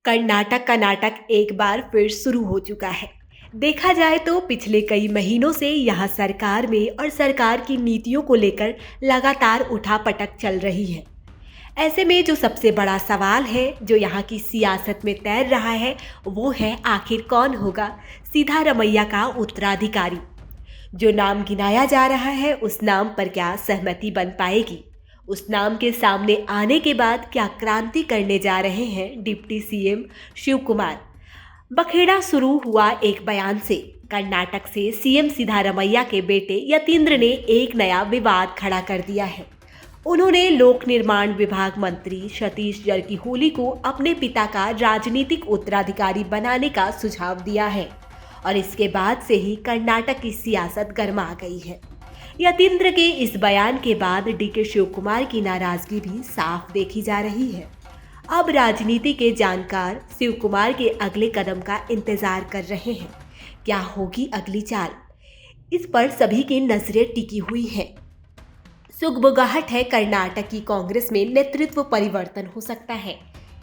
कर्नाटक का नाटक एक बार फिर शुरू हो चुका है। देखा जाए तो पिछले कई महीनों से यहाँ सरकार में और सरकार की नीतियों को लेकर लगातार उठापटक चल रही है। ऐसे में जो सबसे बड़ा सवाल है जो यहाँ की सियासत में तैर रहा है वो है आखिर कौन होगा सिद्धारमैया का उत्तराधिकारी। जो नाम गिनाया जा रहा है उस नाम पर क्या सहमति बन पाएगी? उस नाम के सामने आने के बाद क्या क्रांति करने जा रहे हैं डिप्टी सीएम शिव कुमार? बखेड़ा शुरू हुआ एक बयान से। कर्नाटक से सीएम सिद्धारमैया के बेटे यतीन्द्र ने एक नया विवाद खड़ा कर दिया है। उन्होंने लोक निर्माण विभाग मंत्री सतीश जारकिहोली को अपने पिता का राजनीतिक उत्तराधिकारी बनाने का सुझाव दिया है और इसके बाद से ही कर्नाटक की सियासत गर्मा गई है। यतीन्द्र के इस बयान के बाद डीके शिव कुमार की नाराजगी भी साफ देखी जा रही है। अब राजनीति के जानकार शिव कुमार के अगले कदम का इंतजार कर रहे हैं। क्या होगी अगली चाल? इस पर सभी की नजरें टिकी हुई हैं। सुगबुगाहट है कर्नाटक की कांग्रेस में नेतृत्व परिवर्तन हो सकता है।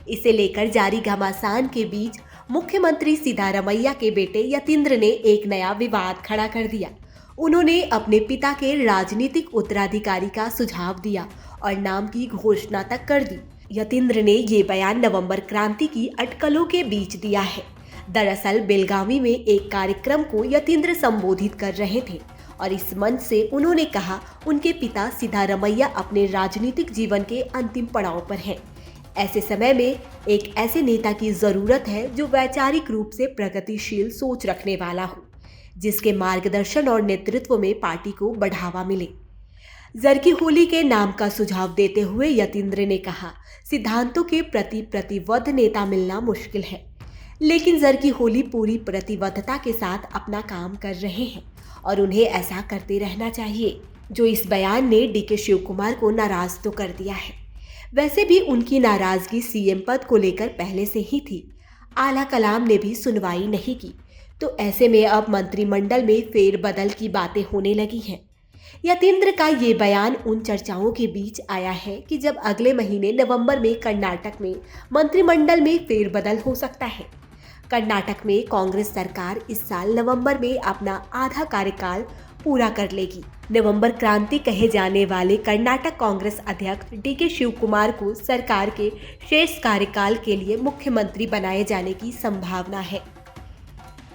इसे लेकर जारी घमासान के बीच मुख्यमंत्री सिद्धारमैया के बेटे यतीन्द्र ने एक नया विवाद खड़ा कर दिया। उन्होंने अपने पिता के राजनीतिक उत्तराधिकारी का सुझाव दिया और नाम की घोषणा तक कर दी। यतीन्द्र ने ये बयान नवंबर क्रांति की अटकलों के बीच दिया है। दरअसल बेलगावी में एक कार्यक्रम को यतीन्द्र संबोधित कर रहे थे और इस मंच से उन्होंने कहा उनके पिता सिद्धारमैया अपने राजनीतिक जीवन के अंतिम पड़ाव पर हैं। ऐसे समय में एक ऐसे नेता की जरूरत है जो वैचारिक रूप से प्रगतिशील सोच रखने वाला हो, जिसके मार्गदर्शन और नेतृत्व में पार्टी को बढ़ावा मिले। जारकिहोली के नाम का सुझाव देते हुए यतीन्द्र ने कहा, सिद्धांतों के प्रति प्रतिबद्ध नेता मिलना मुश्किल है, लेकिन जारकिहोली पूरी प्रतिबद्धता के साथ अपना काम कर रहे हैं और उन्हें ऐसा करते रहना चाहिए। जो इस बयान ने डीके शिव कुमार को नाराज तो कर दिया है। वैसे भी उनकी नाराजगी सीएम पद को लेकर पहले से ही थी। आला कलाम ने भी सुनवाई नहीं की, तो ऐसे में अब मंत्रिमंडल में फेरबदल की बातें होने लगी हैं। यतीन्द्र का ये बयान उन चर्चाओं के बीच आया है कि जब अगले महीने नवंबर में कर्नाटक में मंत्रिमंडल में फेरबदल हो सकता है। कर्नाटक में कांग्रेस सरकार इस साल नवंबर में अपना आधा कार्यकाल पूरा कर लेगी। नवंबर क्रांति कहे जाने वाले कर्नाटक कांग्रेस अध्यक्ष डीके शिव कुमार को सरकार के शेष कार्यकाल के लिए मुख्यमंत्री बनाए जाने की संभावना है।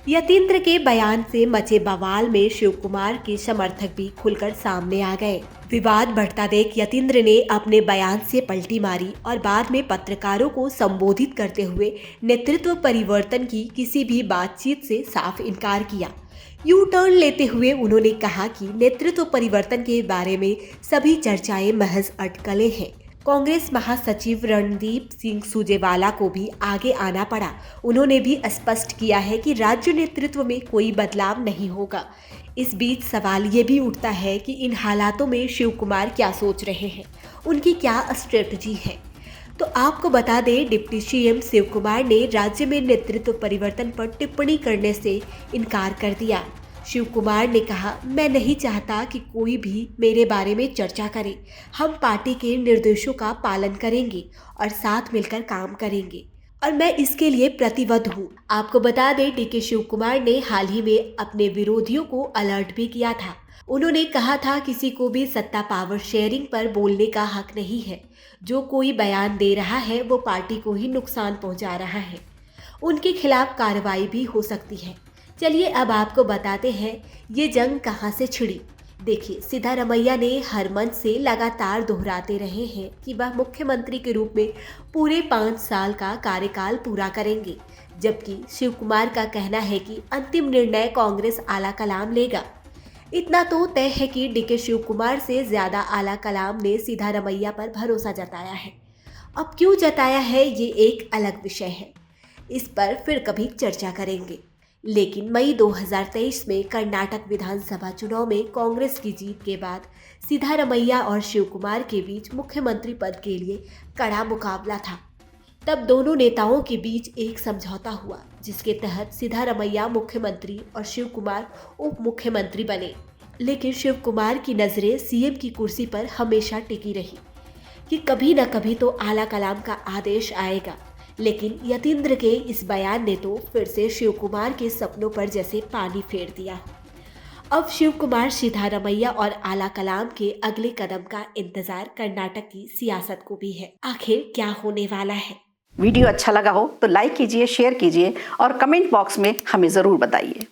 यतीन्द्र के बयान से मचे बवाल में शिव कुमार के समर्थक भी खुलकर सामने आ गए। विवाद बढ़ता देख यतीन्द्र ने अपने बयान से पलटी मारी और बाद में पत्रकारों को संबोधित करते हुए नेतृत्व परिवर्तन की किसी भी बातचीत से साफ इनकार किया। यू टर्न लेते हुए उन्होंने कहा कि नेतृत्व परिवर्तन के बारे में सभी चर्चाएं महज अटकलें हैं। कांग्रेस महासचिव रणदीप सिंह सुरजेवाला को भी आगे आना पड़ा। उन्होंने भी स्पष्ट किया है कि राज्य नेतृत्व में कोई बदलाव नहीं होगा। इस बीच सवाल ये भी उठता है कि इन हालातों में शिव कुमार क्या सोच रहे हैं, उनकी क्या स्ट्रेटजी है। तो आपको बता दें, डिप्टी सीएम शिव कुमार ने राज्य में नेतृत्व परिवर्तन पर टिप्पणी करने से इनकार कर दिया। शिव कुमार ने कहा, मैं नहीं चाहता कि कोई भी मेरे बारे में चर्चा करे। हम पार्टी के निर्देशों का पालन करेंगे और साथ मिलकर काम करेंगे और मैं इसके लिए प्रतिबद्ध हूँ। आपको बता दें, डीके शिव कुमार ने हाल ही में अपने विरोधियों को अलर्ट भी किया था। उन्होंने कहा था, किसी को भी सत्ता पावर शेयरिंग पर बोलने का हक नहीं है। जो कोई बयान दे रहा है वो पार्टी को ही नुकसान पहुँचा रहा है। उनके खिलाफ कार्रवाई भी हो सकती है। चलिए अब आपको बताते हैं ये जंग कहां से छिड़ी। देखिए, सिद्धारमैया ने हर मंच से लगातार दोहराते रहे हैं कि वह मुख्यमंत्री के रूप में पूरे 5 साल का कार्यकाल पूरा करेंगे, जबकि शिव कुमार का कहना है कि अंतिम निर्णय कांग्रेस आला कलाम लेगा। इतना तो तय है कि डीके शिव कुमार से ज्यादा आला कलाम ने सिद्धारमैया पर भरोसा जताया है। अब क्यों जताया है ये एक अलग विषय है, इस पर फिर कभी चर्चा करेंगे। लेकिन मई 2023 में कर्नाटक विधानसभा चुनाव में कांग्रेस की जीत के बाद सिद्धारमैया और शिव कुमार के बीच मुख्यमंत्री पद के लिए कड़ा मुकाबला था। तब दोनों नेताओं के बीच एक समझौता हुआ, जिसके तहत सिद्धारमैया मुख्यमंत्री और शिव कुमार उप मुख्यमंत्री बने। लेकिन शिव कुमार की नज़रें सीएम की कुर्सी पर हमेशा टिकी रही कि कभी न कभी तो आला कलाम का आदेश आएगा। लेकिन यतीन्द्र के इस बयान ने तो फिर से शिव कुमार के सपनों पर जैसे पानी फेर दिया। अब शिव कुमार सिद्धारमैया और आला कलाम के अगले कदम का इंतजार कर्नाटक की सियासत को भी है। आखिर क्या होने वाला है? वीडियो अच्छा लगा हो तो लाइक कीजिए, शेयर कीजिए और कमेंट बॉक्स में हमें ज़रूर बताइए।